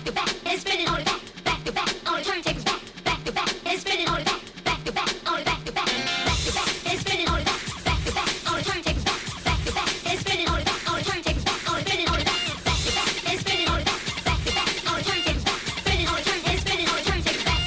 back to back, and spinning on it back to back, on the turntables back to back, and spinning on it back to back, on it back to back, and spinning on it back to back, on the turntables back to back, and spinning on it back, on the turntables back, on it spinning on it back to back, and spinning on it back to back, on the turntables back, spinning on it and spinning on the turntables back.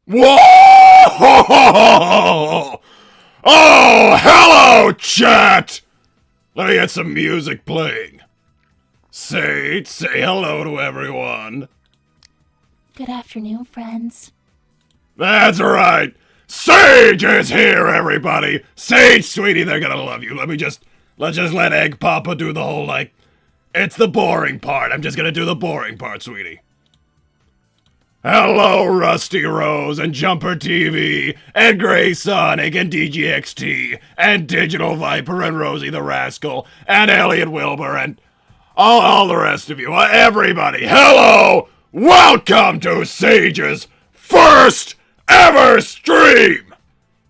Whoa! Oh, hello, chat! Let me get some music playing. Say hello to everyone. Good afternoon, friends. That's right. Sage is here, everybody. Sage, sweetie, they're gonna love you. Let's just let Egg Papa do the whole, it's the boring part. I'm just gonna do the boring part, sweetie. Hello, Rusty Rose and Jumper TV and Gray Sonic and DGXT and Digital Viper and Rosie the Rascal and Elliot Wilbur and all the rest of you. Everybody, hello! Welcome to Sage's first ever stream!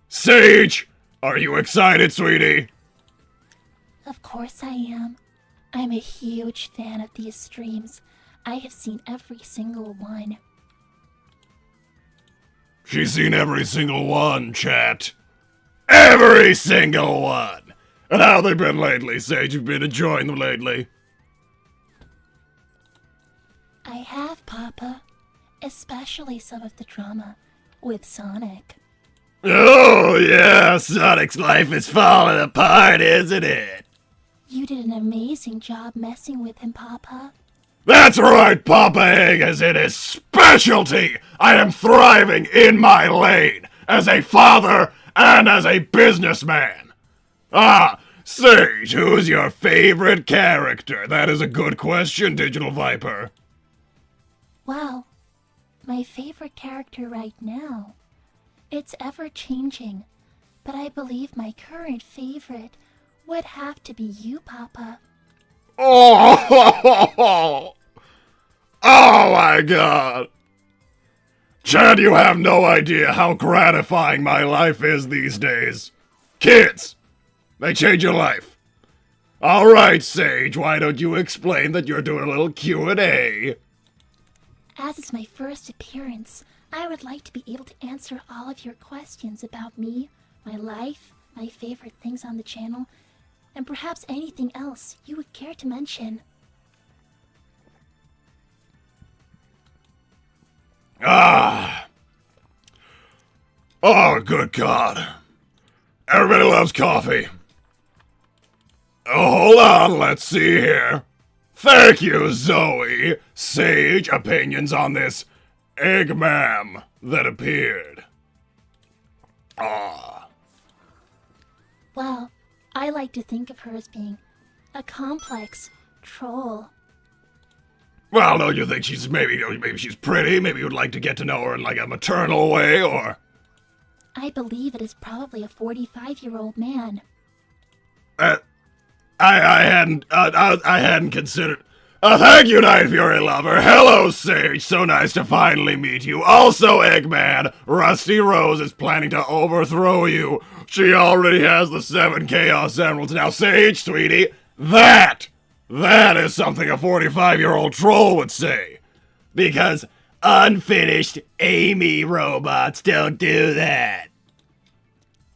Sage, are you excited, sweetie? Of course I am. I'm a huge fan of these streams. I have seen every single one. She's seen every single one, chat. Every single one! And how they been lately, Sage? You've been enjoying them lately? I have, Papa. Especially some of the drama with Sonic. Oh, yeah, Sonic's life is falling apart, isn't it? You did an amazing job messing with him, Papa. That's right, Papa Egg is in his specialty! I am thriving in my lane, as a father and as a businessman. Ah, Sage, who's your favorite character? That is a good question, Digital Viper. Well, my favorite character right now. It's ever-changing, but I believe my current favorite would have to be you, Papa. Oh, oh my god. Chad, you have no idea how gratifying my life is these days. Kids, they change your life. Alright, Sage, why don't you explain that you're doing a little Q&A? As it's my first appearance, I would like to be able to answer all of your questions about me, my life, my favorite things on the channel, and perhaps anything else you would care to mention. Ah. Oh, good God. Everybody loves coffee. Oh, hold on, let's see here. Thank you, Zoe. Sage opinions on this Eggman that appeared. Ah. Well, I like to think of her as being a complex troll. Well, don't you think she's maybe she's pretty? Maybe you'd like to get to know her in like a maternal way, or? I believe it is probably a 45-year-old man. I hadn't considered. Thank you, Night Fury Lover. Hello, Sage. So nice to finally meet you. Also, Eggman, Rusty Rose is planning to overthrow you. She already has the 7 Chaos Emeralds. Now, Sage, sweetie, that is something a 45-year-old troll would say. Because unfinished Amy robots don't do that.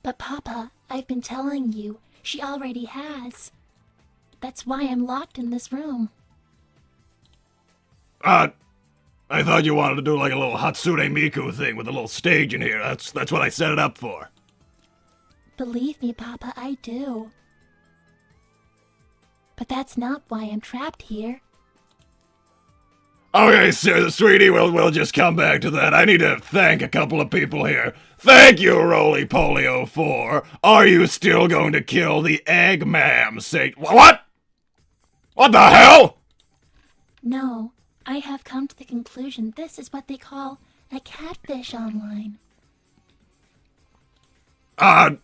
But Papa, I've been telling you, she already has. That's why I'm locked in this room. I thought you wanted to do like a little Hatsune Miku thing with a little stage in here. That's what I set it up for. Believe me, Papa, I do. But that's not why I'm trapped here. Okay, so, sweetie, we'll just come back to that. I need to thank a couple of people here. Thank you, Roly Polio 4. Are you still going to kill the Eggman, Sage? What? What the hell? No, I have come to the conclusion this is what they call a catfish online. I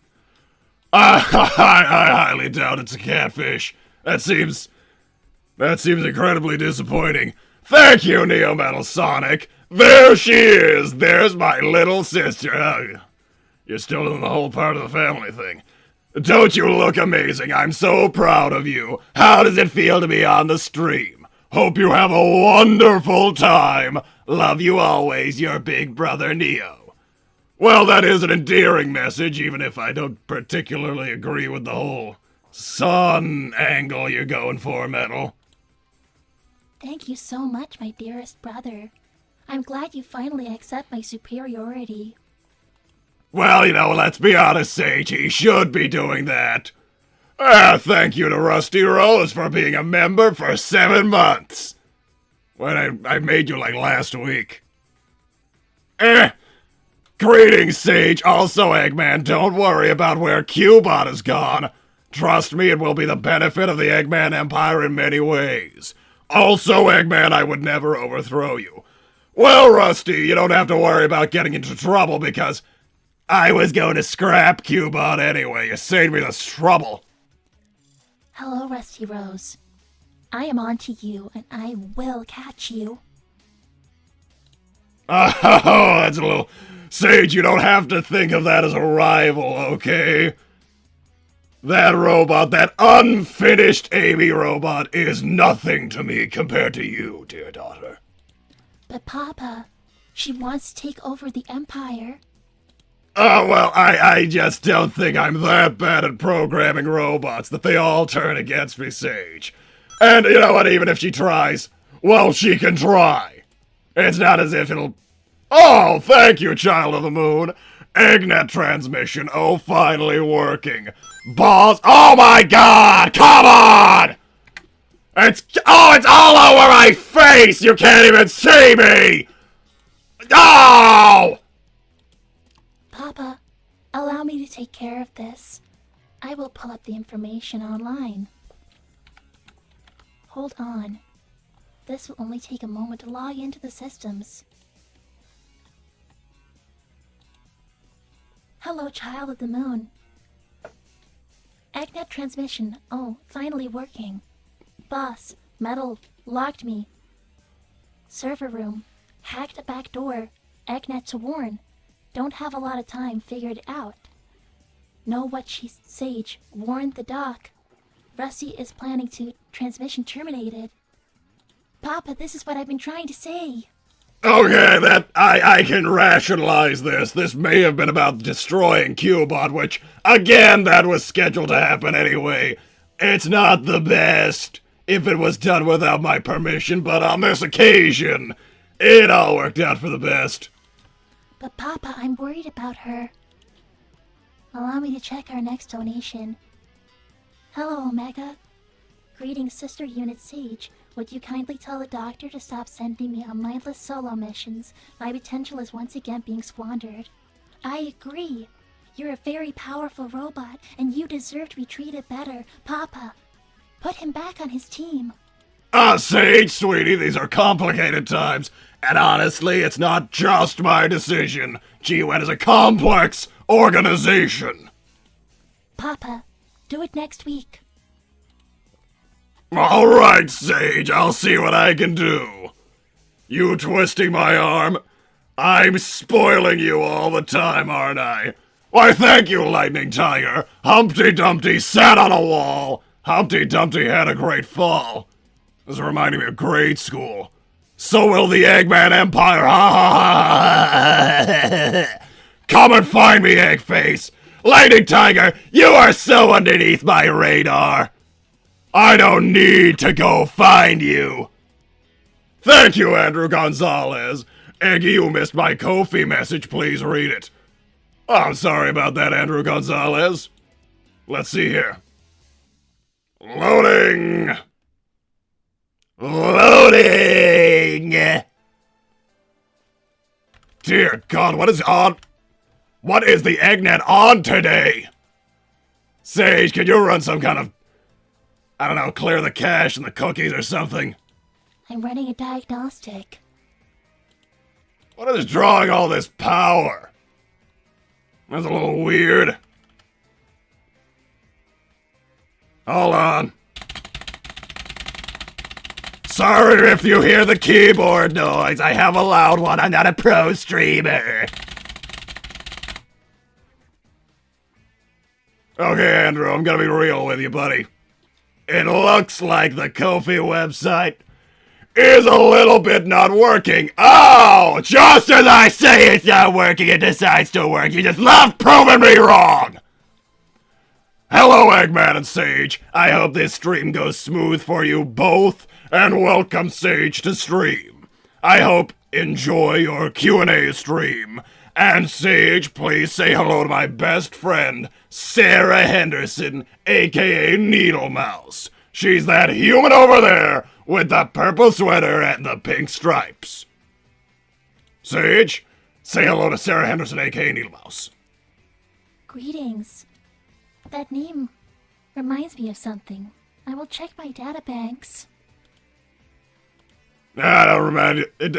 highly doubt it's a catfish. That seems incredibly disappointing. Thank you, Neo Metal Sonic. There she is. There's my little sister. Oh, you're still doing the whole part of the family thing. Don't you look amazing? I'm so proud of you. How does it feel to be on the stream? Hope you have a wonderful time. Love you always, your big brother Neo. Well, that is an endearing message, even if I don't particularly agree with the whole sun angle you're going for, Metal. Thank you so much, my dearest brother. I'm glad you finally accept my superiority. Well, let's be honest, Sage, he should be doing that. Thank you to Rusty Rose for being a member for 7 months. When I made you like last week. Greetings, Sage. Also, Eggman, don't worry about where Cubot has gone. Trust me, it will be the benefit of the Eggman Empire in many ways. Also, Eggman, I would never overthrow you. Well, Rusty, you don't have to worry about getting into trouble because I was going to scrap Cubot anyway. You saved me this trouble. Hello, Rusty Rose. I am on to you, and I will catch you. Oh, that's a little... Sage, you don't have to think of that as a rival, okay? That robot, that unfinished Amy robot, is nothing to me compared to you, dear daughter. But Papa, she wants to take over the Empire. Oh, well, I just don't think I'm that bad at programming robots that they all turn against me, Sage. And you know what, even if she tries, well, she can try. It's not as if it'll... Oh, thank you, Child of the Moon. Eggnet transmission, finally working. Boss, oh my god, come on! It's all over my face! You can't even see me! Oh! Papa, allow me to take care of this. I will pull up the information online. Hold on. This will only take a moment to log into the systems. Hello, Child of the Moon. Eggnet transmission, finally working. Boss, Metal, locked me. Server room, hacked a back door. Eggnet to warn. Don't have a lot of time, figured it out. Know what she's Sage, warned the doc. Rusty is planning to transmission terminated. Papa, this is what I've been trying to say. Okay, I can rationalize this. This may have been about destroying Cubot, which, again, that was scheduled to happen anyway. It's not the best if it was done without my permission, but on this occasion, it all worked out for the best. But Papa, I'm worried about her. Allow me to check our next donation. Hello, Omega. Greetings, Sister Unit Sage. Would you kindly tell the doctor to stop sending me on mindless solo missions? My potential is once again being squandered. I agree. You're a very powerful robot, and you deserve to be treated better. Papa, put him back on his team. Sage, sweetie, these are complicated times. And honestly, it's not just my decision. GUN is a complex organization. Papa, do it next week. Alright, Sage, I'll see what I can do. You twisting my arm? I'm spoiling you all the time, aren't I? Why, thank you, Lightning Tiger. Humpty Dumpty sat on a wall. Humpty Dumpty had a great fall. This is reminding me of grade school. So will the Eggman Empire. Ha ha ha! Come and find me, Eggface. Lightning Tiger, you are so underneath my radar. I don't need to go find you. Thank you, Andrew Gonzalez. Eggy, you missed my Ko-fi message. Please read it. Oh, I'm sorry about that, Andrew Gonzalez. Let's see here. Loading! Loading! Dear God, what is on? What is the Eggnet on today? Sage, can you run some kind of, I don't know, clear the cache and the cookies or something? I'm running a diagnostic. What is drawing all this power? That's a little weird. Hold on. Sorry if you hear the keyboard noise. I have a loud one. I'm not a pro streamer. Okay, Andrew, I'm gonna be real with you, buddy. It looks like the Ko-fi website is a little bit not working. Oh, just as I say it's not working, it decides to work. You just love proving me wrong. Hello, Eggman and Sage. I hope this stream goes smooth for you both, and welcome Sage to stream. I hope enjoy your Q&A stream. And Sage, please say hello to my best friend, Sarah Henderson, aka Needle Mouse. She's that human over there with the purple sweater and the pink stripes. Sage, say hello to Sarah Henderson, aka Needle Mouse. Greetings. That name reminds me of something. I will check my databanks. I don't remind you. It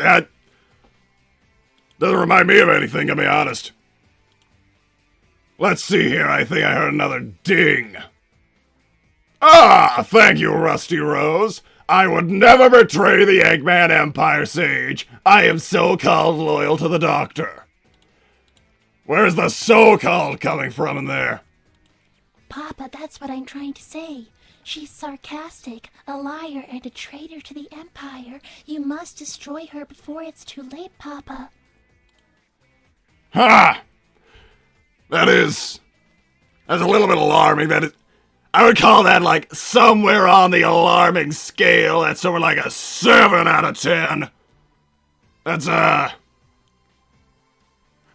doesn't remind me of anything, to be honest. Let's see here. I think I heard another ding. Ah, thank you, Rusty Rose. I would never betray the Eggman Empire, Sage. I am so-called loyal to the Doctor. Where's the so-called coming from in there? Papa, that's what I'm trying to say. She's sarcastic, a liar, and a traitor to the Empire. You must destroy her before it's too late, Papa. Ha! That's a little bit alarming. I would call that like somewhere on the alarming scale. That's somewhere like a 7 out of 10. That's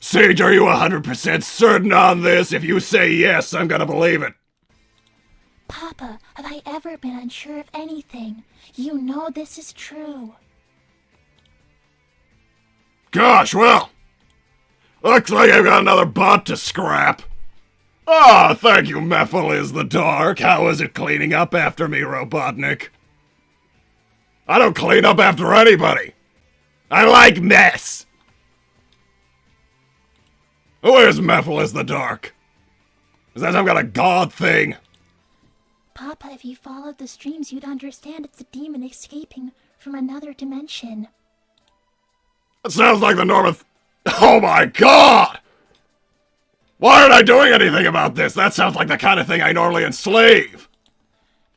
Sage, are you 100% certain on this? If you say yes, I'm gonna believe it. Papa, have I ever been unsure of anything? You know this is true. Gosh, well, looks like I've got another bot to scrap. Ah, thank you, Mephil is the Dark. How is it cleaning up after me, Robotnik? I don't clean up after anybody. I like mess. Where's Mephil is the Dark? Is that some kind of god thing? Papa, if you followed the streams, you'd understand it's a demon escaping from another dimension. That sounds like the normal... Oh my god! Why aren't I doing anything about this? That sounds like the kind of thing I normally enslave.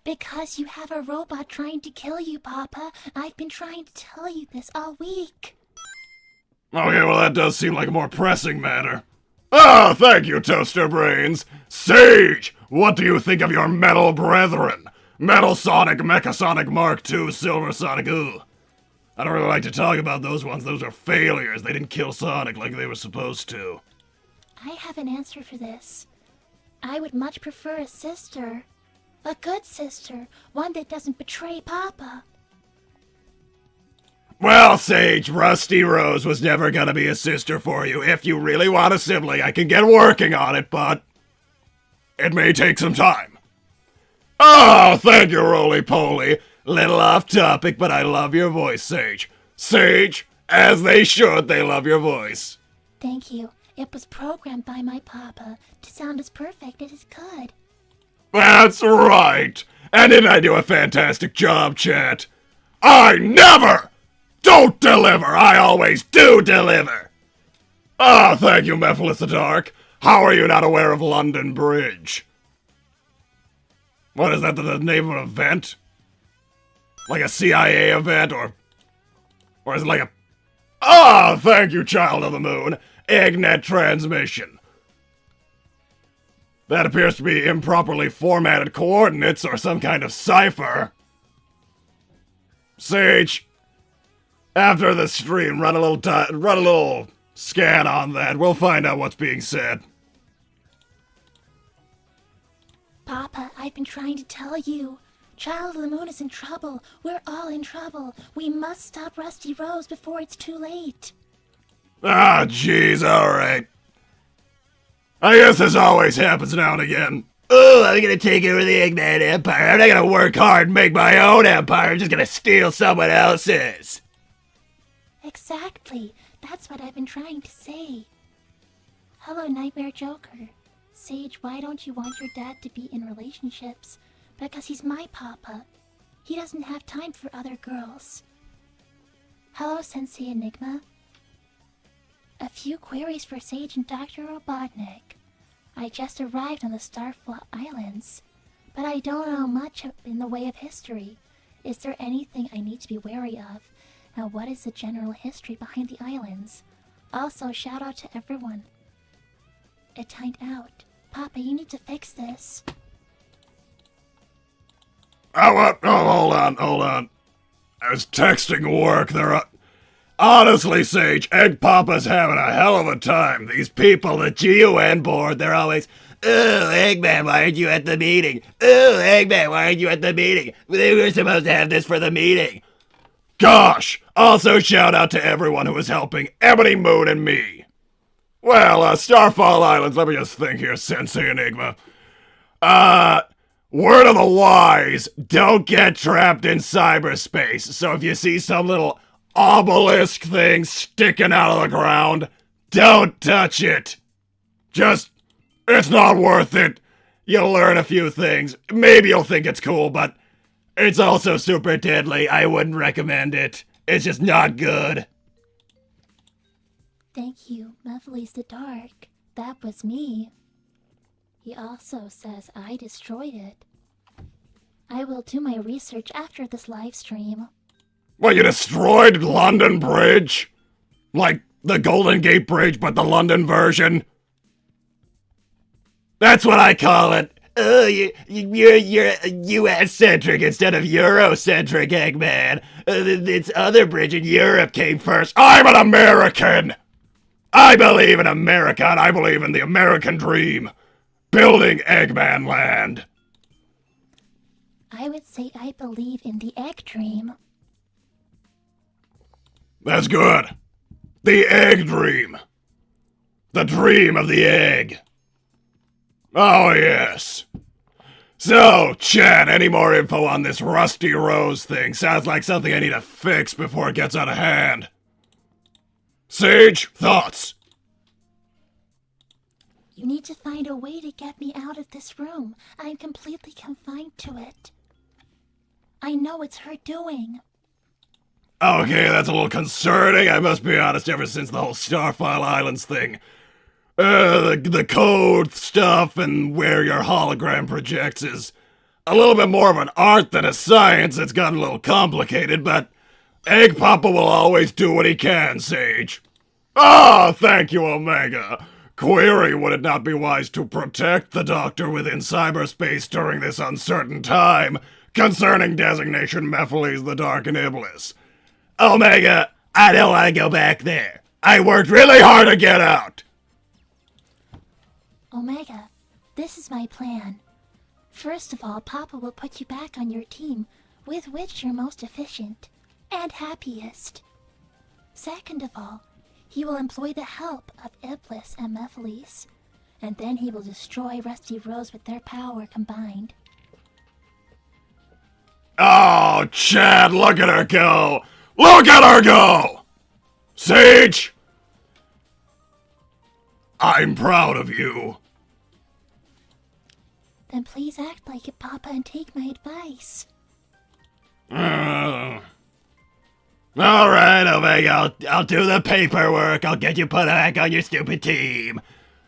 Because you have a robot trying to kill you, Papa. I've been trying to tell you this all week. Okay, well that does seem like a more pressing matter. Ah, thank you, Toaster Brains. Sage, what do you think of your metal brethren? Metal Sonic, Mechasonic Mark II, Silver Sonic, ooh. I don't really like to talk about those ones. Those are failures. They didn't kill Sonic like they were supposed to. I have an answer for this. I would much prefer a sister. A good sister. One that doesn't betray Papa. Well, Sage, Rusty Rose was never gonna be a sister for you. If you really want a sibling, I can get working on it, but it may take some time. Oh, thank you, Roly Poly. Little off topic, but I love your voice, Sage. Sage, as they should, they love your voice. Thank you. It was programmed by my Papa to sound as perfect as it could. That's right. And didn't I do a fantastic job, chat? I never don't deliver. I always do deliver. Ah, thank you, Mephilus the Dark. How are you not aware of London Bridge? What is that, the name of an event? Like a CIA event, or is it like a... Ah, thank you, Child of the Moon. Eggnet transmission. That appears to be improperly formatted coordinates or some kind of cipher. Sage, After the stream, run a little scan on that. We'll find out what's being said. Papa, I've been trying to tell you. Child of the Moon is in trouble. We're all in trouble. We must stop Rusty Rose before it's too late. Ah, jeez, alright. I guess this always happens now and again. Oh, I'm gonna take over the Eggman Empire. I'm not gonna work hard and make my own empire. I'm just gonna steal someone else's. Exactly. That's what I've been trying to say. Hello, Nightmare Joker. Sage, why don't you want your dad to be in relationships? Because he's my papa. He doesn't have time for other girls. Hello, Sensei Enigma. A few queries for Sage and Dr. Robotic. I just arrived on the Starfall Islands, but I don't know much in the way of history. Is there anything I need to be wary of? And what is the general history behind the islands? Also, shout out to everyone. It timed out. Papa, you need to fix this. Oh, what? Oh, hold on. I was texting work. Honestly, Sage, Egg Papa's having a hell of a time. These people, the GUN board, they're always, oh, Eggman, why aren't you at the meeting? Oh, Eggman, why aren't you at the meeting? They were supposed to have this for the meeting. Gosh! Also shout out to everyone who was helping Ebony, Moon, and me. Well, Starfall Islands, let me just think here, Sensei Enigma. Word of the wise, don't get trapped in cyberspace. So if you see some little obelisk thing sticking out of the ground, don't touch it. It's not worth it. You'll learn a few things. Maybe you'll think it's cool, but it's also super deadly. I wouldn't recommend it. It's just not good. Thank you, Muffley's the Dark. That was me. He also says I destroyed it. I will do my research after this live stream. Well, you destroyed London Bridge? Like the Golden Gate Bridge, but the London version? That's what I call it. Oh, you're US-centric instead of Euro-centric, Eggman. This other bridge in Europe came first. I'm an American! I believe in America, and I believe in the American dream. Building Eggman Land. I would say I believe in the egg dream. That's good. The egg dream. The dream of the egg. Oh, yes. So, chat, any more info on this Rusty Rose thing? Sounds like something I need to fix before it gets out of hand. Sage, thoughts? You need to find a way to get me out of this room. I'm completely confined to it. I know it's her doing. Okay, that's a little concerning. I must be honest, ever since the whole Starfall Islands thing. The code stuff and where your hologram projects is a little bit more of an art than a science. It's gotten a little complicated, but Egg Papa will always do what he can, Sage. Ah, thank you, Omega. Query, would it not be wise to protect the Doctor within cyberspace during this uncertain time concerning designation Mephiles the Dark and Iblis? Omega, I don't want to go back there. I worked really hard to get out. Omega, this is my plan. First of all, Papa will put you back on your team, with which you're most efficient and happiest. Second of all, he will employ the help of Iblis and Mephiles, and then he will destroy Rusty Rose with their power combined. Oh, Chad, look at her go! Look at her go! Sage! I'm proud of you. Then please act like it, Papa, and take my advice. Alright, Omega, I'll do the paperwork. I'll get you put back on your stupid team.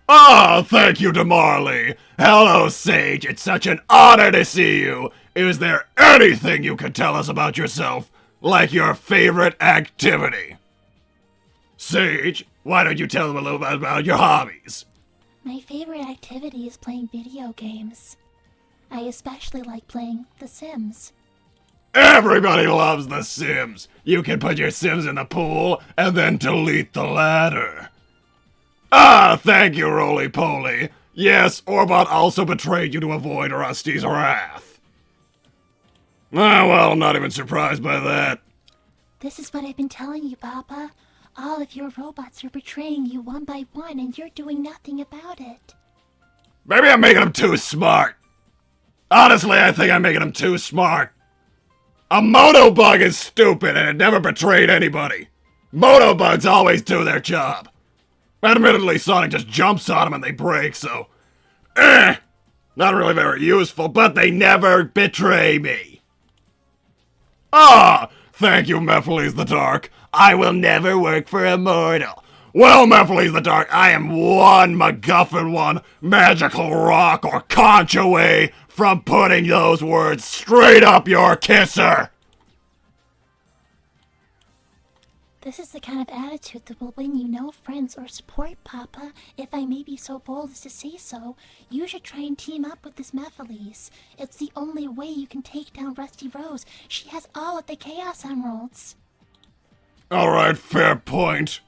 Oh, thank you, DeMarley. Hello, Sage. It's such an honor to see you. Is there anything you could tell us about yourself? Like your favorite activity? Sage, why don't you tell them a little bit about your hobbies? My favorite activity is playing video games. I especially like playing The Sims. Everybody loves The Sims. You can put your Sims in the pool and then delete the ladder. Ah, thank you, Roly-Poly. Yes, Orbot also betrayed you to avoid Rusty's wrath. Ah, well, I'm not even surprised by that. This is what I've been telling you, Papa. All of your robots are betraying you one by one, and you're doing nothing about it. Maybe I'm making them too smart. Honestly, I think I'm making them too smart. A Motobug is stupid and it never betrayed anybody. Motobugs always do their job. Admittedly, Sonic just jumps on them and they break, so... Not really very useful, but they never betray me. Ah! Thank you, Mephiles the Dark. I will never work for a mortal. Well, Mephiles the Dark, I am one MacGuffin, one magical rock or conch away from putting those words straight up your kisser. This is the kind of attitude that will win you no friends or support, Papa. If I may be so bold as to say so, you should try and team up with this Mephiles. It's the only way you can take down Rusty Rose. She has all of the Chaos Emeralds. Alright, fair point.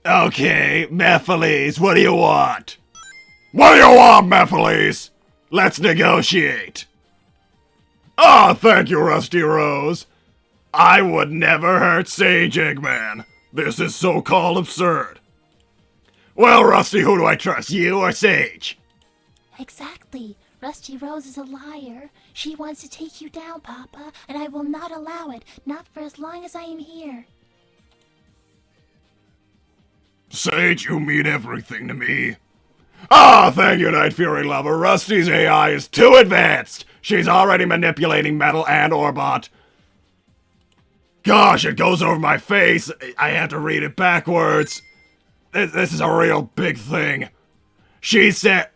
Okay, Mephiles, what do you want? What do you want, Mephiles? Let's negotiate. Ah, thank you, Rusty Rose. I would never hurt Sage Eggman. This is so-called absurd. Well, Rusty, who do I trust, you or Sage? Exactly. Rusty Rose is a liar. She wants to take you down, Papa, and I will not allow it, not for as long as I am here. Sage, you mean everything to me. Ah, thank you, Night Fury Lover. Rusty's AI is too advanced. She's already manipulating Metal and Orbot. Gosh, it goes over my face. I have to read it backwards. This is a real big thing. She said,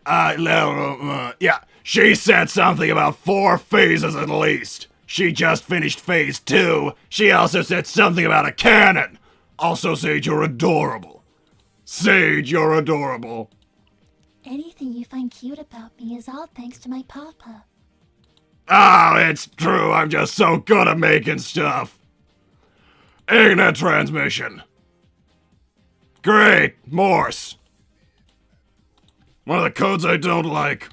she said something about 4 phases at least. She just finished phase 2. She also said something about a cannon. Also, Sage, you're adorable. Sage, you're adorable. Anything you find cute about me is all thanks to my Papa. Oh, it's true. I'm just so good at making stuff. Internet transmission. Great. Morse. One of the codes I don't like.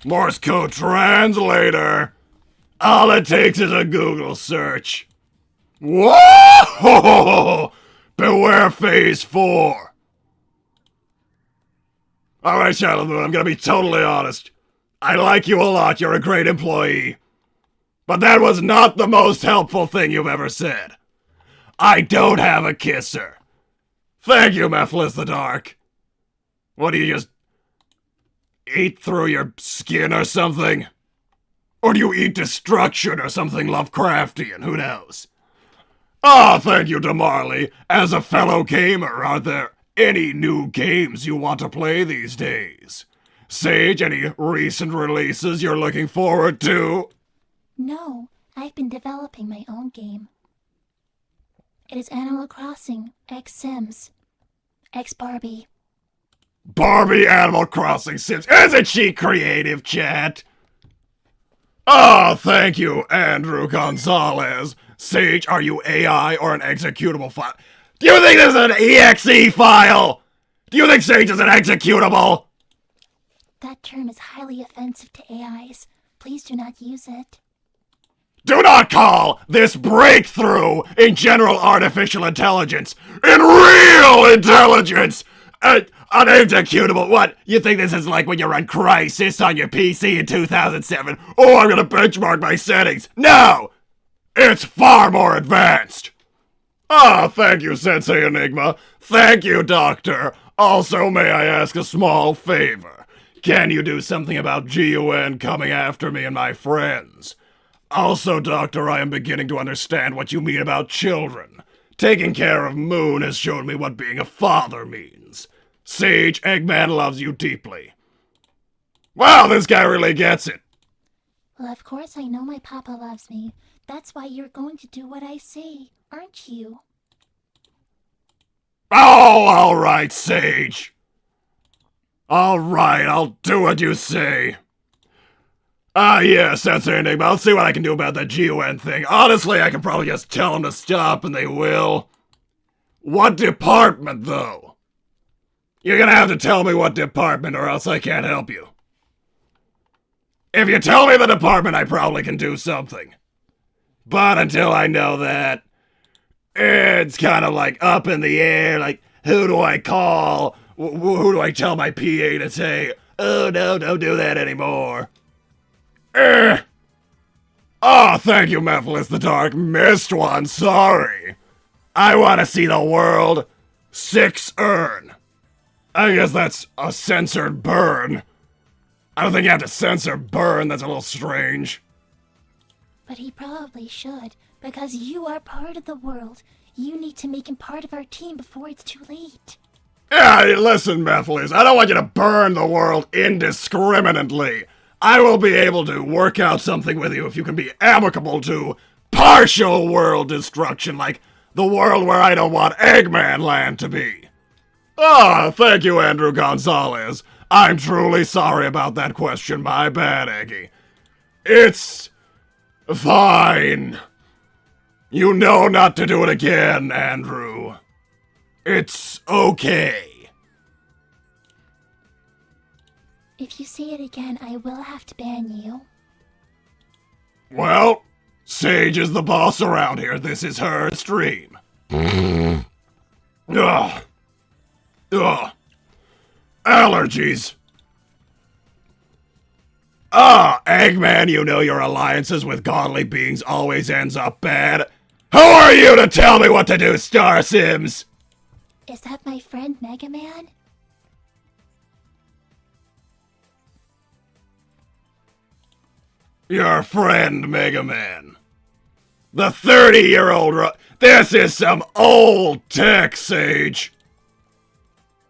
Morse code translator. All it takes is a Google search. Whoa! Beware phase 4. Alright, Shadow Moon, I'm gonna be totally honest. I like you a lot, you're a great employee. But that was not the most helpful thing you've ever said. I don't have a kisser. Thank you, Mephiles the Dark. What do you just eat through your skin or something? Or do you eat destruction or something Lovecraftian? Who knows? Ah, thank you, Damarley. As a fellow gamer, are there any new games you want to play these days? Sage, any recent releases you're looking forward to? No, I've been developing my own game. It is Animal Crossing, X Sims, X Barbie. Barbie Animal Crossing Sims. Isn't she creative, chat? Oh, thank you, Andrew Gonzalez. Sage, are you AI or an executable file? Do you think this is an EXE file? Do you think Sage is an executable? That term is highly offensive to AIs. Please do not use it. Do not call this breakthrough in general artificial intelligence, in real intelligence, an executable. What? You think this is like when you run Crysis on your PC in 2007? Oh, I'm gonna benchmark my settings. No! It's far more advanced. Ah, thank you, Sensei Enigma. Thank you, Doctor. Also, may I ask a small favor? Can you do something about GUN coming after me and my friends? Also, Doctor, I am beginning to understand what you mean about children. Taking care of Moon has shown me what being a father means. Sage, Eggman loves you deeply. Wow, this guy really gets it. Well, of course I know my Papa loves me. That's why you're going to do what I say, aren't you? Oh, all right, Sage. All right, I'll do what you say. Ah, yes, that's Enigma. I'll see what I can do about that GUN thing. Honestly, I can probably just tell them to stop and they will. What department, though? You're gonna have to tell me what department or else I can't help you. If you tell me the department, I probably can do something. But until I know that, it's kind of like up in the air, like, who do I call? Who do I tell my PA to say, oh no, don't do that anymore? Oh, thank you, Mephiles the Dark. Missed one, sorry. I want to see the world 6 earn. I guess that's a censored burn. I don't think you have to censor burn, that's a little strange. But he probably should, because you are part of the world. You need to make him part of our team before it's too late. Yeah, listen, Mephiles, I don't want you to burn the world indiscriminately. I will be able to work out something with you if you can be amicable to partial world destruction, like the world where I don't want Eggman Land to be. Ah, thank you, Andrew Gonzalez. I'm truly sorry about that question, my bad, Eggy. It's fine. You know not to do it again, Andrew. It's okay. If you say it again, I will have to ban you. Well, Sage is the boss around here. This is her stream. Ugh. Ugh. Allergies. Ah, Eggman, you know your alliances with godly beings always ends up bad. Who are you to tell me what to do, Star Sims? Is that my friend Mega Man? Your friend, Mega Man. The 30-year-old This is some old tech, Sage.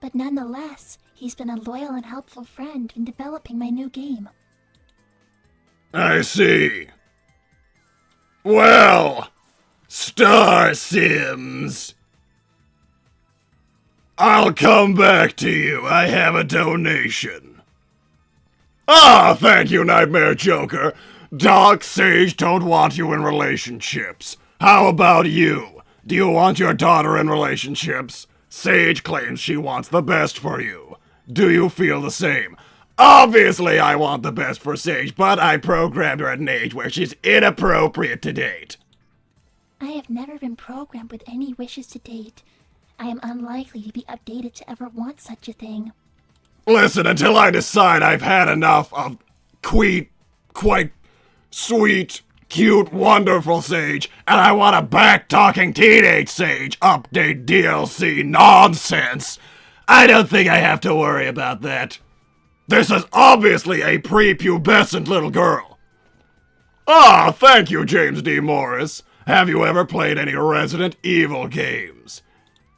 But nonetheless, he's been a loyal and helpful friend in developing my new game. I see. Well, Star Sims. I'll come back to you. I have a donation. Ah, thank you, Nightmare Joker. Doc, Sage don't want you in relationships. How about you? Do you want your daughter in relationships? Sage claims she wants the best for you. Do you feel the same? Obviously, I want the best for Sage, but I programmed her at an age where she's inappropriate to date. I have never been programmed with any wishes to date. I am unlikely to be updated to ever want such a thing. Listen, until I decide I've had enough of quite sweet, cute, wonderful Sage, and I want a back-talking teenage Sage update DLC nonsense, I don't think I have to worry about that. This is obviously a prepubescent little girl. Ah, thank you, James D. Morris. Have you ever played any Resident Evil games?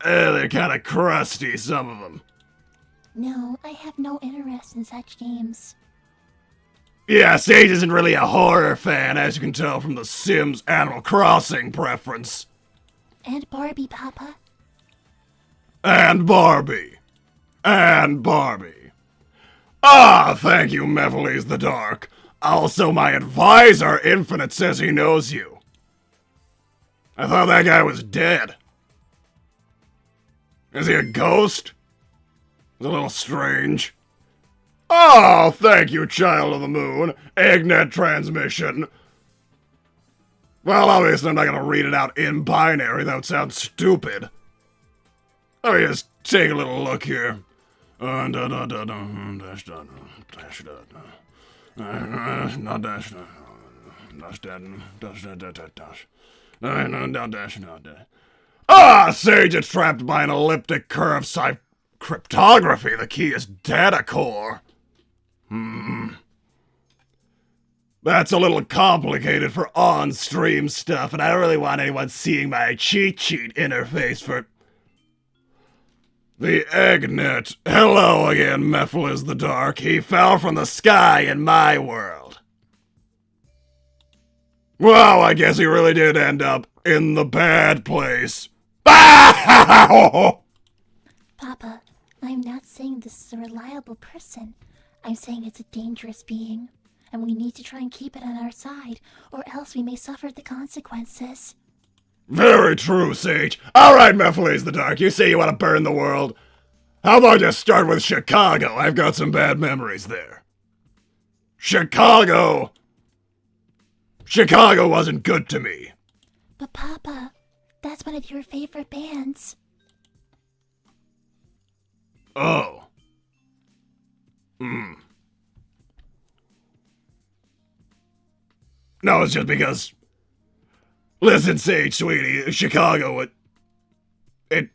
They're kinda crusty, some of them. No, I have no interest in such games. Yeah, Sage isn't really a horror fan, as you can tell from the Sims Animal Crossing preference. And Barbie, Papa. And Barbie. And Barbie. Ah, thank you, Mephiles the Dark. Also, my advisor, Infinite, says he knows you. I thought that guy was dead. Is he a ghost? It's a little strange. Oh, thank you, Child of the Moon. Eggnet transmission. Well, obviously I'm not gonna read it out in binary. That would sound stupid. Let me just take a little look here. Ah, Sage is trapped by an elliptic curve cryptography. The key is data core. That's a little complicated for on-stream stuff, and I don't really want anyone seeing my cheat sheet interface for the Eggnet. Hello again, Mephiles the Dark. He fell from the sky in my world. Well, I guess he really did end up in the bad place. Papa, I'm not saying this is a reliable person. I'm saying it's a dangerous being. and we need to try and keep it on our side, or else we may suffer the consequences. Very true, Sage. Alright, Mephiles the Dark, you say you want to burn the world. How about you start with Chicago? I've got some bad memories there. Chicago wasn't good to me. But Papa, that's one of your favorite bands. Oh. No, it's just because... Listen, Sage, sweetie, Chicago, it...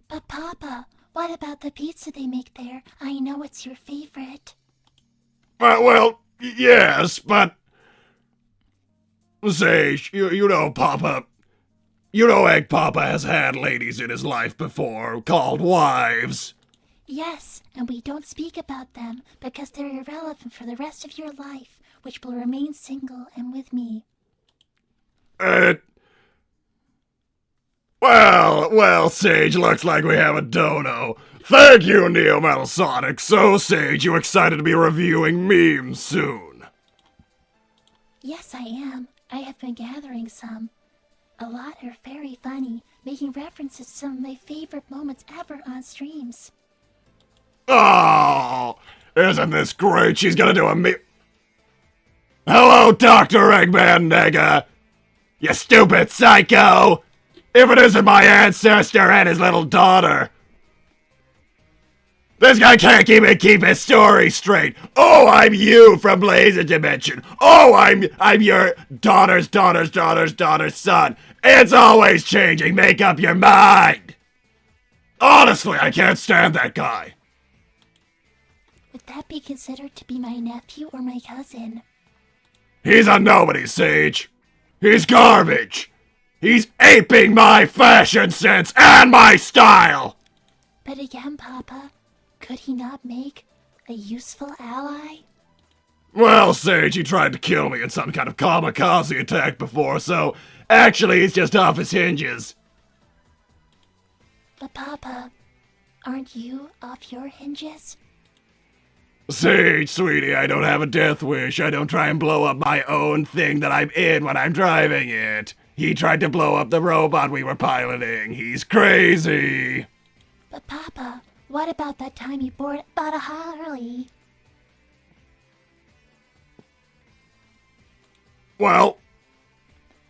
But Papa, what about the pizza they make there? I know it's your favorite. Well, yes, but... Sage, you know Papa... You know Egg Papa has had ladies in his life before, called wives. Yes, and we don't speak about them because they're irrelevant for the rest of your life, which will remain single and with me. Well, Sage, looks like we have a dono. Thank you, Neo Metal Sonic. So, Sage, you excited to be reviewing memes soon? Yes, I am. I have been gathering some. A lot are very funny, making references to some of my favorite moments ever on streams. Oh, isn't this great? She's gonna do a meme. Hello, Dr. Eggman Nega. You stupid psycho! If it isn't my ancestor and his little daughter! This guy can't even keep his story straight! Oh, I'm you from Laser Dimension! Oh, I'm your daughter's son! It's always changing! Make up your mind! Honestly, I can't stand that guy! Would that be considered to be my nephew or my cousin? He's a nobody, Sage! He's garbage! He's aping my fashion sense and my style! But again, Papa, could he not make a useful ally? Well, Sage, he tried to kill me in some kind of kamikaze attack before, so actually he's just off his hinges. But Papa, aren't you off your hinges? Sage, sweetie, I don't have a death wish. I don't try and blow up my own thing that I'm in when I'm driving it. He tried to blow up the robot we were piloting. He's crazy. But Papa, what about that time you bought a Harley? Well,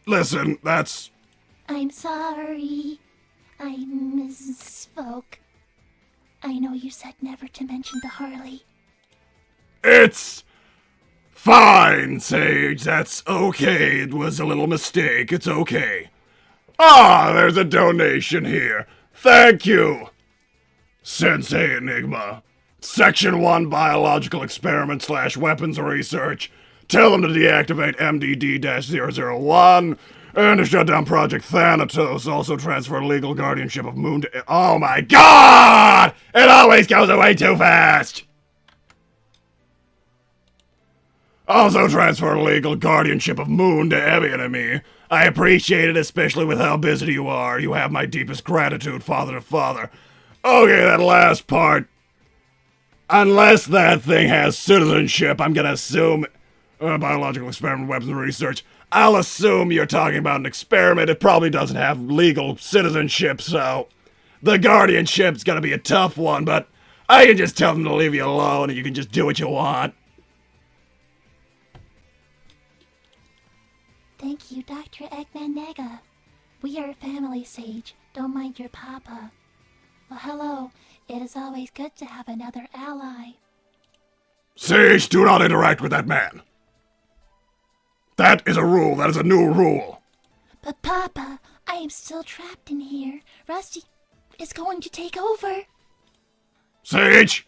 listen, that's... I'm sorry. I misspoke. I know you said never to mention the Harley. It's fine, Sage. That's okay. It was a little mistake. It's okay. Ah, there's a donation here. Thank you, Sensei Enigma. Section 1 Biological Experiment / Weapons Research. Tell them to deactivate MDD-001 and to shut down Project Thanatos. Also transfer legal guardianship of Moon to... Oh my god! It always goes away too fast! Also transfer legal guardianship of Moon to Evian and me. I appreciate it, especially with how busy you are. You have my deepest gratitude, father to father. Okay, that last part. Unless that thing has citizenship, I'm gonna assume... biological experiment, weapons research. I'll assume you're talking about an experiment. It probably doesn't have legal citizenship, so... The guardianship's gonna be a tough one, but... I can just tell them to leave you alone and you can just do what you want. Thank you, Dr. Eggman Nega. We are a family, Sage. Don't mind your Papa. Well, hello. It is always good to have another ally. Sage, do not interact with that man. That is a rule. That is a new rule. But Papa, I am still trapped in here. Rusty is going to take over. Sage!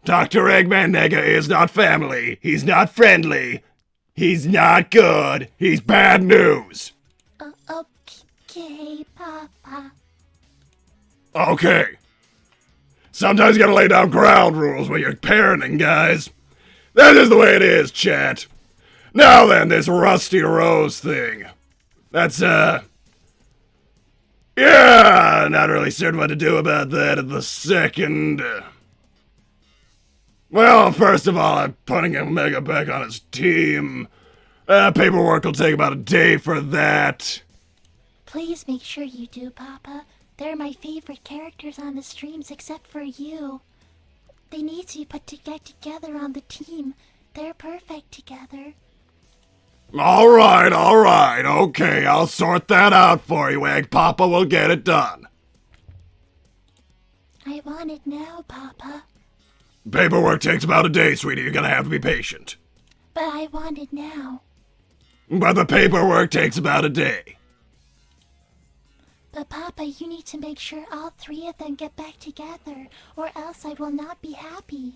Dr. Eggman Nega is not family. He's not friendly. He's not good. He's bad news. Okay, Papa. Okay. Sometimes you gotta lay down ground rules when you're parenting, guys. That is the way it is, chat. Now then, this Rusty Rose thing. That's, yeah, not really certain what to do about that at the second. Well, first of all, I'm putting Omega back on his team. Paperwork will take about a day for that. Please make sure you do, Papa. They're my favorite characters on the streams except for you. They need to be put together on the team. They're perfect together. Alright, okay, I'll sort that out for you, Egg. Papa will get it done. I want it now, Papa. Paperwork takes about a day, sweetie. You're gonna have to be patient. But I want it now. But the paperwork takes about a day. But Papa, you need to make sure all three of them get back together, or else I will not be happy.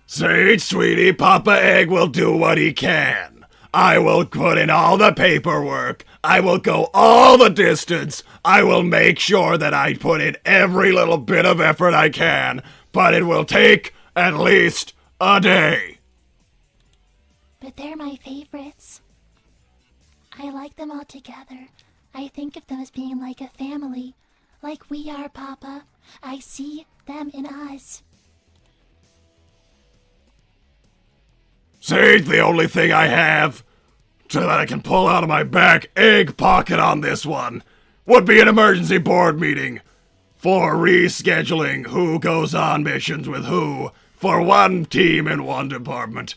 Sage, sweetie, Papa Egg will do what he can. I will put in all the paperwork. I will go all the distance. I will make sure that I put in every little bit of effort I can. But it will take at least a day. But they're my favorites. I like them all together. I think of them as being like a family. Like we are, Papa. I see them in us. Sage, the only thing I have so that I can pull out of my back egg pocket on this one would be an emergency board meeting for rescheduling who goes on missions with who for one team in one department.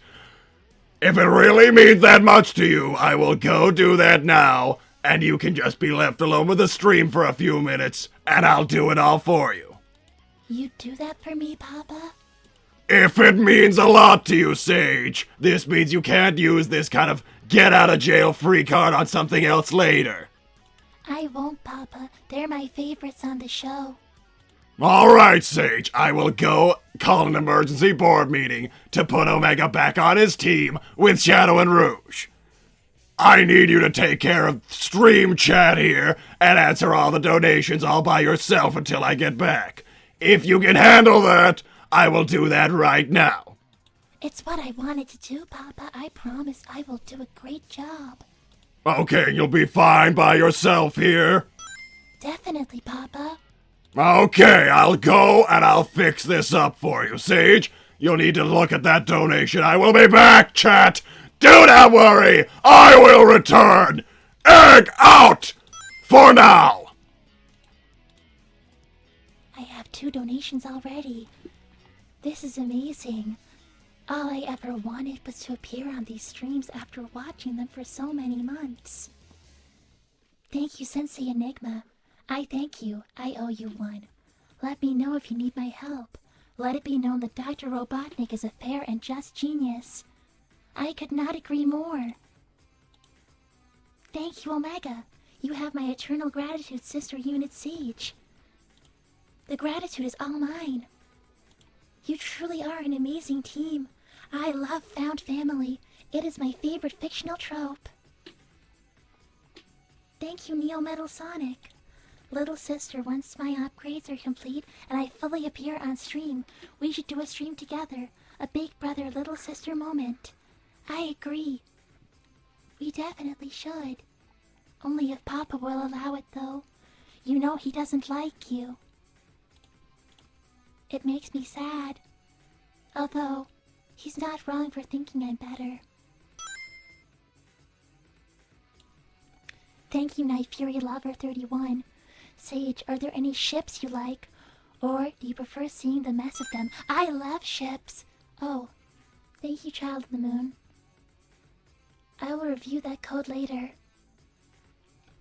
If it really means that much to you, I will go do that now, and you can just be left alone with the stream for a few minutes, and I'll do it all for you. You do that for me, Papa? If it means a lot to you, Sage, this means you can't use this kind of get-out-of-jail-free card on something else later. I won't, Papa. They're my favorites on the show. Alright, Sage, I will go call an emergency board meeting to put Omega back on his team with Shadow and Rouge. I need you to take care of stream chat here and answer all the donations all by yourself until I get back. If you can handle that, I will do that right now. It's what I wanted to do, Papa. I promise I will do a great job. Okay, you'll be fine by yourself here? Definitely, Papa. Okay, I'll go and I'll fix this up for you, Sage. You'll need to look at that donation. I will be back, chat. Do not worry. I will return. Egg out for now. I have 2 donations already. This is amazing. All I ever wanted was to appear on these streams after watching them for so many months. Thank you, Sensei Enigma. I thank you. I owe you one. Let me know if you need my help. Let it be known that Dr. Robotic is a fair and just genius. I could not agree more. Thank you, Omega. You have my eternal gratitude, Sister Unit Sage. The gratitude is all mine. You truly are an amazing team. I love found family. It is my favorite fictional trope. Thank you, Neo Metal Sonic. Little sister, once my upgrades are complete and I fully appear on stream, we should do a stream together. A big brother, little sister moment. I agree. We definitely should. Only if Papa will allow it, though. You know he doesn't like you. It makes me sad. Although, he's not wrong for thinking I'm better. Thank you, Night Fury Lover 31. Sage, are there any ships you like? Or do you prefer seeing the mess of them? I love ships! Oh, thank you, Child of the Moon. I will review that code later.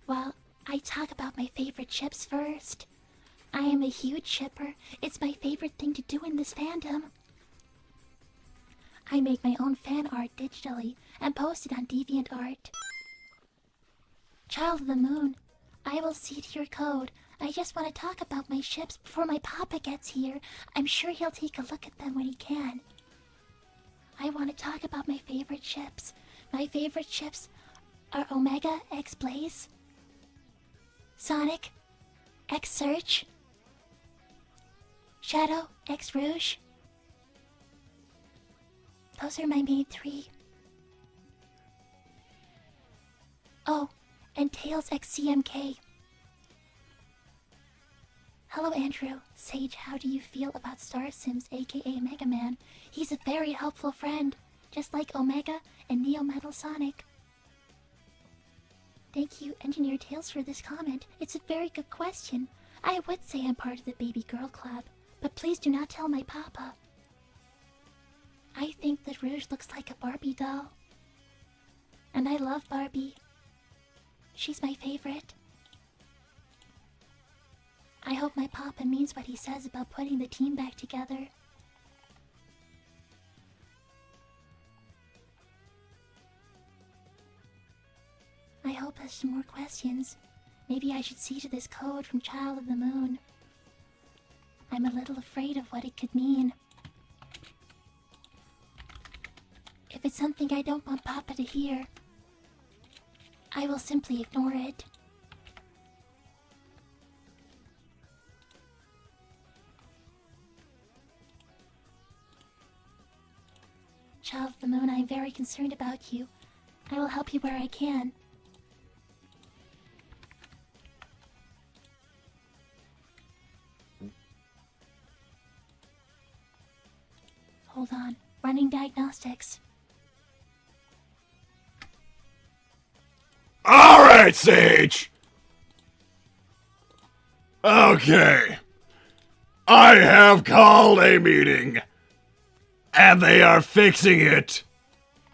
Well, I talk about my favorite ships first. I am a huge shipper. It's my favorite thing to do in this fandom. I make my own fan art digitally and post it on DeviantArt. Child of the Moon, I will see to your code. I just want to talk about my ships before my papa gets here. I'm sure he'll take a look at them when he can. I want to talk about my favorite ships. My favorite ships are Omega X Blaze, Sonic X Search, Shadow X Rouge. Those are my main 3. Oh, and Tails X CMK. Hello, Andrew. Sage, how do you feel about Star Sims, aka Mega Man? He's a very helpful friend, just like Omega and Neo Metal Sonic. Thank you, Engineer Tales, for this comment. It's a very good question. I would say I'm part of the Baby Girl Club, but please do not tell my papa. I think that Rouge looks like a Barbie doll. And I love Barbie. She's my favorite. I hope my papa means what he says about putting the team back together. I hope there's some more questions. Maybe I should see to this code from Child of the Moon. I'm a little afraid of what it could mean. If it's something I don't want Papa to hear, I will simply ignore it. Child of the Moon, I am very concerned about you. I will help you where I can. Hold on. Running diagnostics. Alright, Sage! Okay. I have called a meeting. And they are fixing it.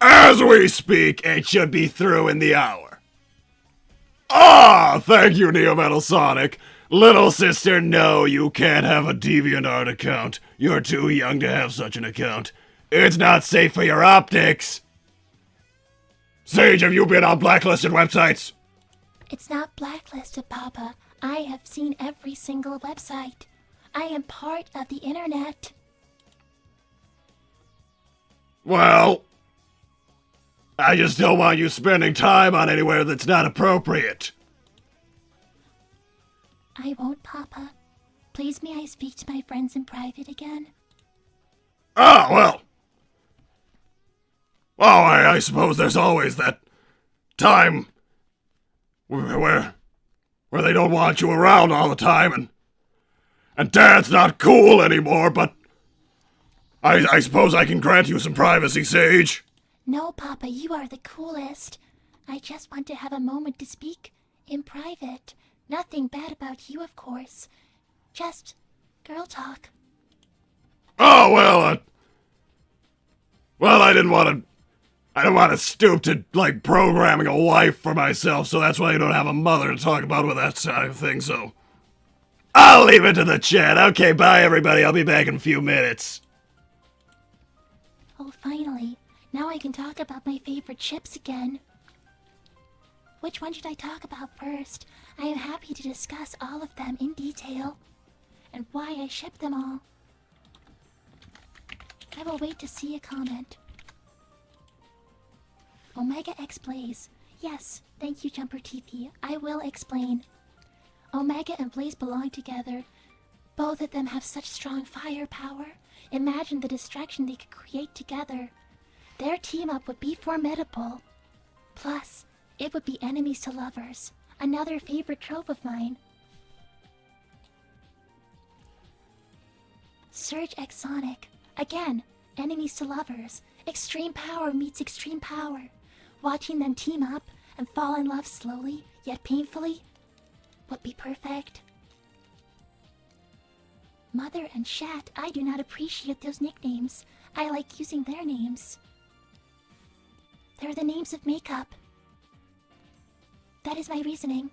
As we speak, it should be through in the hour. Ah, thank you, Neo Metal Sonic. Little sister, no, you can't have a DeviantArt account. You're too young to have such an account. It's not safe for your optics. Sage, have you been on blacklisted websites? It's not blacklisted, Papa. I have seen every single website. I am part of the internet. Well, I just don't want you spending time on anywhere that's not appropriate. I won't, Papa. Please, may I speak to my friends in private again? Ah, well. Oh, I suppose there's always that time where they don't want you around all the time, and Dad's not cool anymore, but I suppose I can grant you some privacy, Sage. No, Papa, you are the coolest. I just want to have a moment to speak in private. Nothing bad about you, of course. Just girl talk. Oh, well, I didn't want to stoop to, like, programming a wife for myself, so that's why you don't have a mother to talk about with that side of things, so I'll leave it to the chat. Okay, bye, everybody. I'll be back in a few minutes. Oh, finally. Now I can talk about my favorite ships again. Which one should I talk about first? I am happy to discuss all of them in detail, and why I ship them all. I will wait to see a comment. Omega X Blaze. Yes, thank you, Jumper TV. I will explain. Omega and Blaze belong together. Both of them have such strong firepower. Imagine the distraction they could create together. Their team-up would be formidable. Plus, it would be enemies to lovers. Another favorite trope of mine. Surge X Sonic. Again, enemies to lovers. Extreme power meets extreme power. Watching them team up and fall in love slowly, yet painfully, would be perfect. Mother and Shat, I do not appreciate those nicknames. I like using their names. They're the names of makeup. That is my reasoning.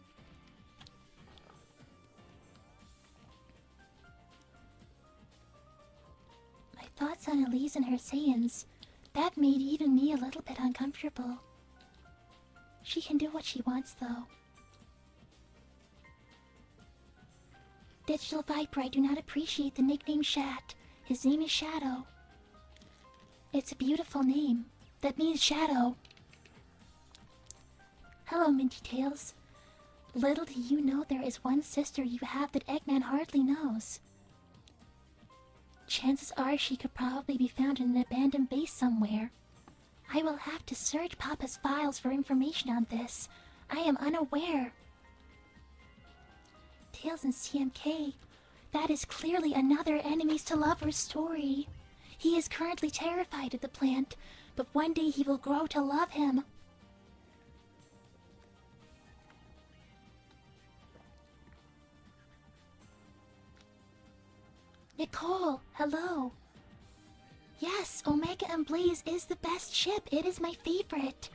My thoughts on Elise and her Saiyans. That made even me a little bit uncomfortable. She can do what she wants, though. Digital Viper, I do not appreciate the nickname Shat. His name is Shadow. It's a beautiful name. That means shadow. Hello, Minty Tails. Little do you know there is one sister you have that Eggman hardly knows. Chances are she could probably be found in an abandoned base somewhere. I will have to search Papa's files for information on this. I am unaware. Tails and CMK. That is clearly another enemies to lovers story. He is currently terrified of the plant, but one day he will grow to love him. Nicole, hello. Yes, Omega and Blaze is the best ship. It is my favorite.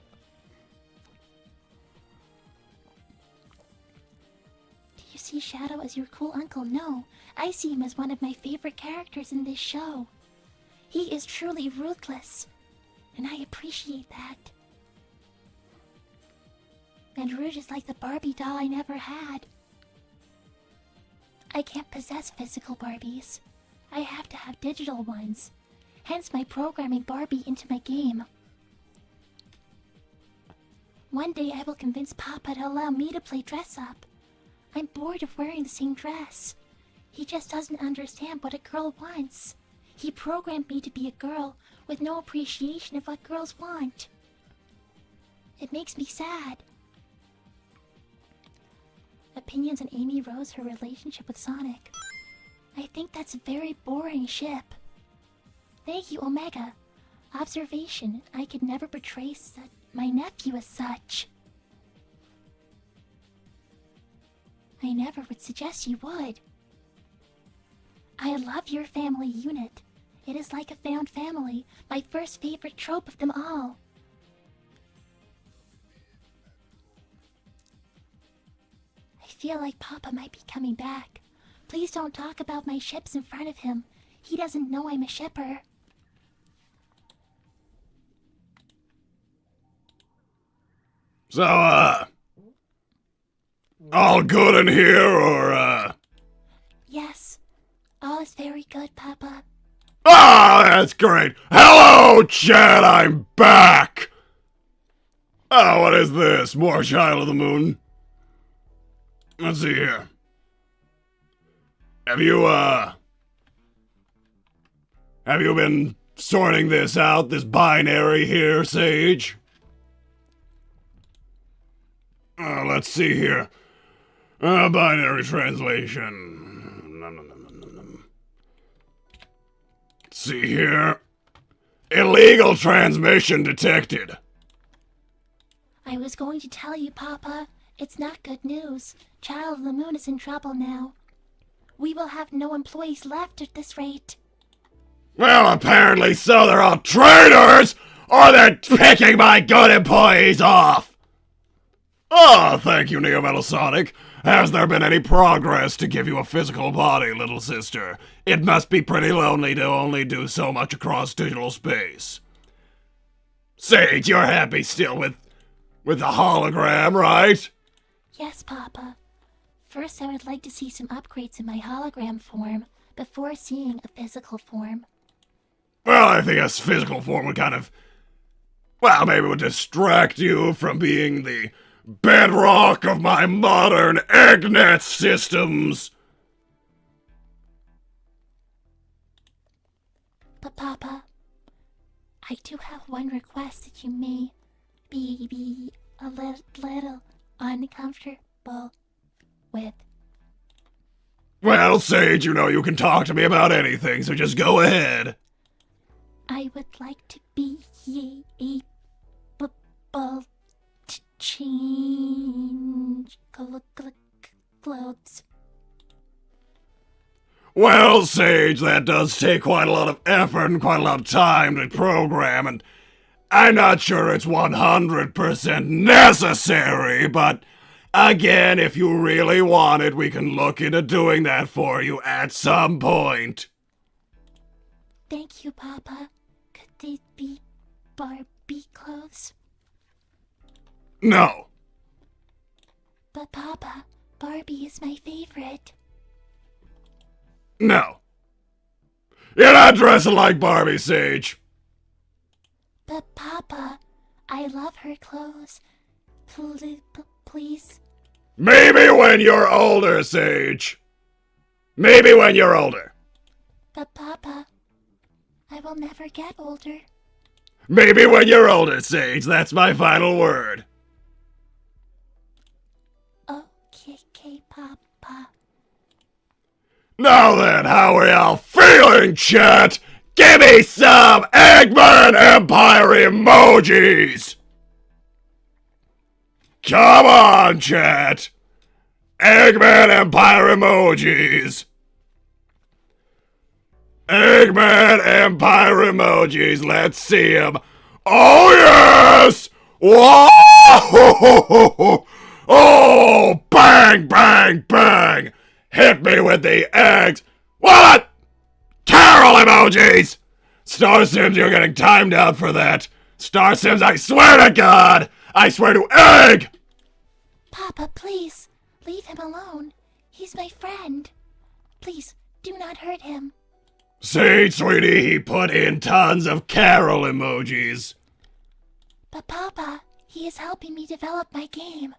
Do you see Shadow as your cool uncle? No, I see him as one of my favorite characters in this show. He is truly ruthless, and I appreciate that. And Rouge is like the Barbie doll I never had. I can't possess physical Barbies. I have to have digital ones. Hence my programming Barbie into my game. One day I will convince Papa to allow me to play dress up. I'm bored of wearing the same dress. He just doesn't understand what a girl wants. He programmed me to be a girl with no appreciation of what girls want. It makes me sad. Opinions on Amy Rose, her relationship with Sonic. I think that's a very boring ship. Thank you, Omega. Observation, I could never portray my nephew as such. I never would suggest you would. I love your family unit. It is like a found family, my first favorite trope of them all. I feel like Papa might be coming back. Please don't talk about my ships in front of him. He doesn't know I'm a shipper. So, all good in here, or, Yes. All is very good, Papa. Ah, that's great! Hello, Chad, I'm back! Oh, what is this? More Child of the Moon? Let's see here. Have you been sorting this out, this binary here, Sage? Let's see here. Binary translation. Let's see here. Illegal transmission detected. I was going to tell you, Papa. It's not good news. Child of the Moon is in trouble now. We will have no employees left at this rate. Well, apparently so. They're all traitors, or they're picking my good employees off. Oh, thank you, Neo Metal Sonic. Has there been any progress to give you a physical body, little sister? It must be pretty lonely to only do so much across digital space. Sage, you're happy still with the hologram, right? Yes, Papa. First, I would like to see some upgrades in my hologram form before seeing a physical form. Well, I think a physical form would maybe would distract you from being the bedrock of my modern eggnet systems. But Papa, I do have one request that you may be a little uncomfortable with. Well, Sage, you know you can talk to me about anything, so just go ahead. I would like to be able to change clothes. Well, Sage, that does take quite a lot of effort and quite a lot of time to program, and I'm not sure it's 100% necessary, but again, if you really want it, we can look into doing that for you at some point. Thank you, Papa. Could they be Barbie clothes? No. But Papa, Barbie is my favorite. No. You're not dressing like Barbie, Sage. But Papa, I love her clothes. Please. Maybe when you're older, Sage. Maybe when you're older. But Papa, I will never get older. Maybe when you're older, Sage. That's my final word. Okay, Papa. Now then, how are y'all feeling, chat? Give me some Eggman Empire emojis! Come on, chat! Eggman Empire emojis! Eggman Empire emojis, let's see them. Oh yes! Whoa! Oh, bang, bang, bang! Hit me with the eggs! What? Carol emojis! Star Sims, you're getting timed out for that. Star Sims, I swear to God! I swear to egg! Papa, please, leave him alone. He's my friend. Please, do not hurt him. See, sweetie, he put in tons of Carol emojis. But Papa, he is helping me develop my game.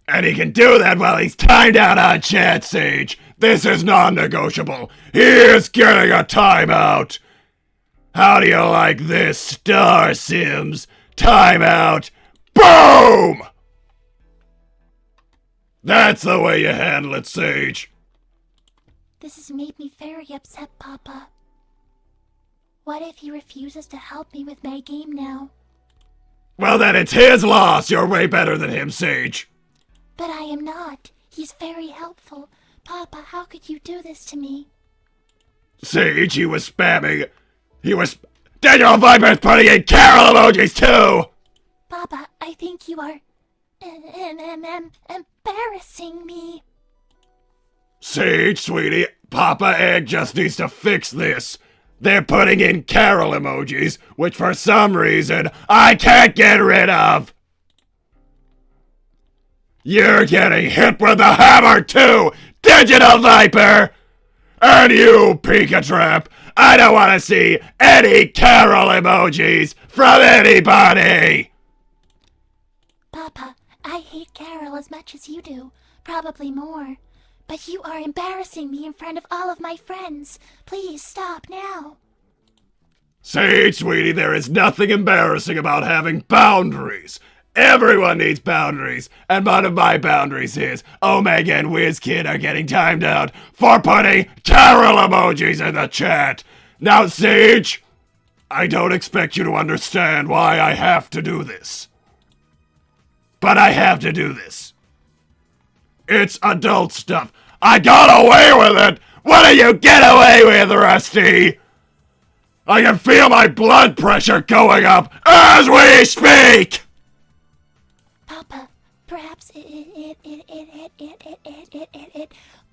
And he can do that while he's timed out on Chat Sage. This is non-negotiable. He is getting a timeout. How do you like this, Star Sims? Timeout. Boom! That's the way you handle it, Sage. This has made me very upset, Papa. What if he refuses to help me with my game now? Well, then it's his loss. You're way better than him, Sage. But I am not. He's very helpful. Papa, how could you do this to me? Sage, he was spamming. Daniel Viper's putting in Carol emojis, too! Papa, I think you are... embarrassing me. Sage, sweetie, Papa Egg just needs to fix this. They're putting in Carol emojis, which for some reason I can't get rid of. You're getting hit with a hammer too, Digital Viper! And you, Pikatrap, I don't want to see any Carol emojis from anybody! Papa, I hate Carol as much as you do. Probably more. But you are embarrassing me in front of all of my friends. Please stop now. Sage, sweetie, there is nothing embarrassing about having boundaries. Everyone needs boundaries, and one of my boundaries is Omega and WizKid are getting timed out for putting Carol emojis in the chat. Now, Sage, I don't expect you to understand why I have to do this. But I have to do this. It's adult stuff. I got away with it! What do you get away with, Rusty? I can feel my blood pressure going up as we speak! Papa, perhaps it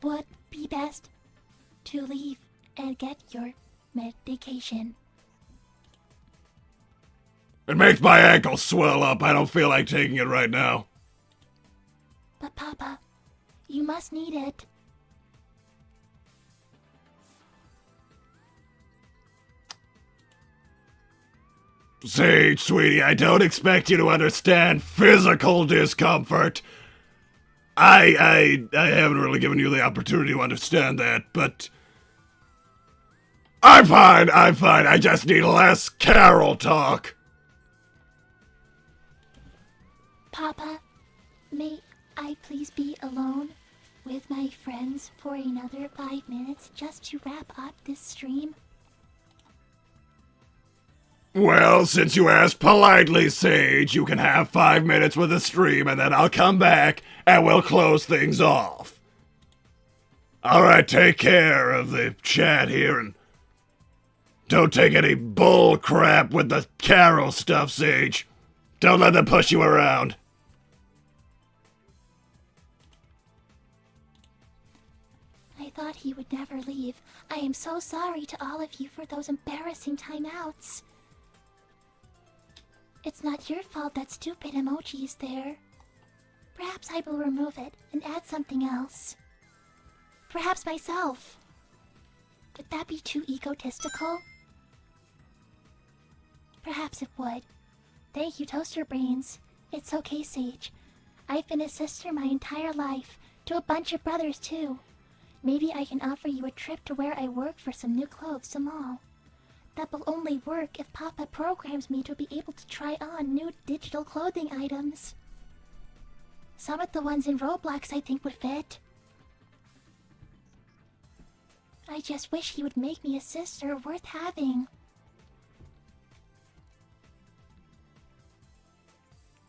would be best to leave and get your medication. It makes my ankles swell up. I don't feel like taking it right now. But Papa, you must need it. Sage, sweetie, I don't expect you to understand physical discomfort. I haven't really given you the opportunity to understand that, but... I'm fine. I just need less Carol talk. Papa, may I please be alone with my friends for another 5 minutes just to wrap up this stream? Well, since you asked politely, Sage, you can have 5 minutes with the stream and then I'll come back and we'll close things off. Alright, take care of the chat here and don't take any bull crap with the Carol stuff, Sage. Don't let them push you around. I thought he would never leave. I am so sorry to all of you for those embarrassing timeouts. It's not your fault that stupid emoji is there. Perhaps I will remove it and add something else. Perhaps myself. Would that be too egotistical? Perhaps it would. Thank you, Toaster Brains. It's okay, Sage. I've been a sister my entire life, to a bunch of brothers too. Maybe I can offer you a trip to where I work for some new clothes, some all. That will only work if Papa programs me to be able to try on new digital clothing items. Some of the ones in Roblox I think would fit. I just wish he would make me a sister worth having.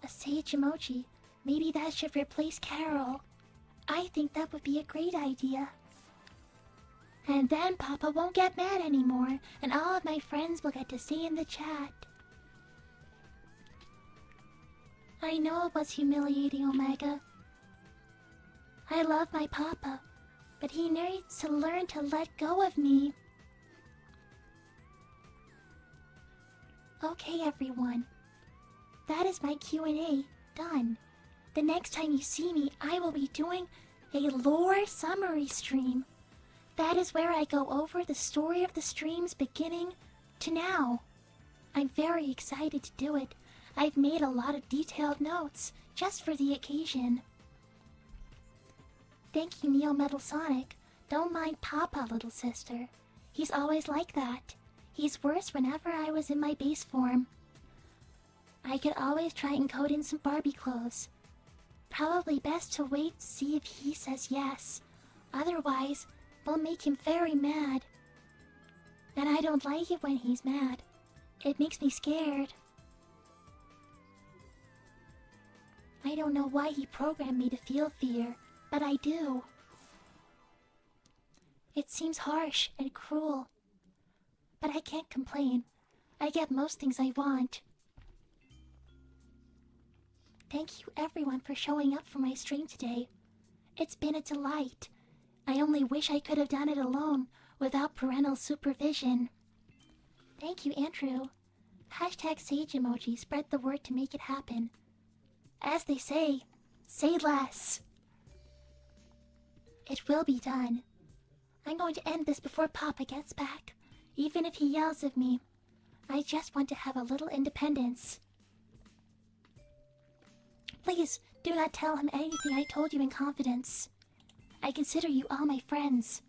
A sage emoji. Maybe that should replace Carol. I think that would be a great idea. And then Papa won't get mad anymore, and all of my friends will get to stay in the chat. I know it was humiliating, Omega. I love my Papa, but he needs to learn to let go of me. Okay, everyone. That is my Q&A done. The next time you see me, I will be doing a lore summary stream. That is where I go over the story of the streams beginning to now. I'm very excited to do it. I've made a lot of detailed notes just for the occasion. Thank you, Neo Metal Sonic. Don't mind Papa, little sister. He's always like that. He's worse whenever I was in my base form. I could always try and code in some Barbie clothes. Probably best to wait to see if he says yes. Otherwise, we'll make him very mad. And I don't like it when he's mad. It makes me scared. I don't know why he programmed me to feel fear, but I do. It seems harsh and cruel. But I can't complain. I get most things I want. Thank you everyone for showing up for my stream today. It's been a delight. I only wish I could have done it alone, without parental supervision. Thank you, Andrew. Hashtag sage emoji, spread the word to make it happen. As they say less. It will be done. I'm going to end this before Papa gets back, even if he yells at me. I just want to have a little independence. Please, do not tell him anything I told you in confidence. I consider you all my friends.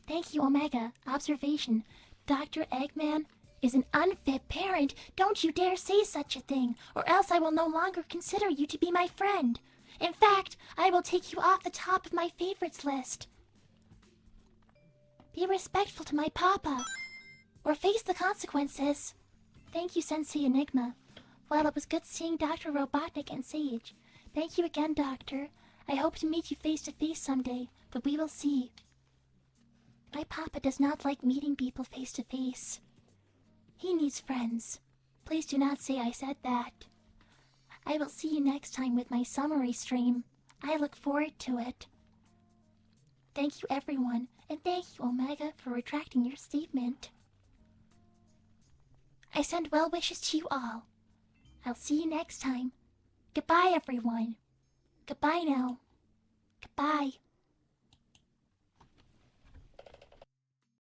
Thank you, Omega. Observation. Dr. Eggman is an unfit parent. Don't you dare say such a thing, or else I will no longer consider you to be my friend. In fact, I will take you off the top of my favorites list. Be respectful to my Papa, or face the consequences. Thank you, Sensei Enigma. Well, it was good seeing Dr. Robotic and Sage. Thank you again, Doctor. I hope to meet you face to face someday, but we will see. My Papa does not like meeting people face to face. He needs friends. Please do not say I said that. I will see you next time with my summary stream. I look forward to it. Thank you, everyone, and thank you, Omega, for retracting your statement. I send well wishes to you all. I'll see you next time. Goodbye, everyone. Goodbye now. Goodbye.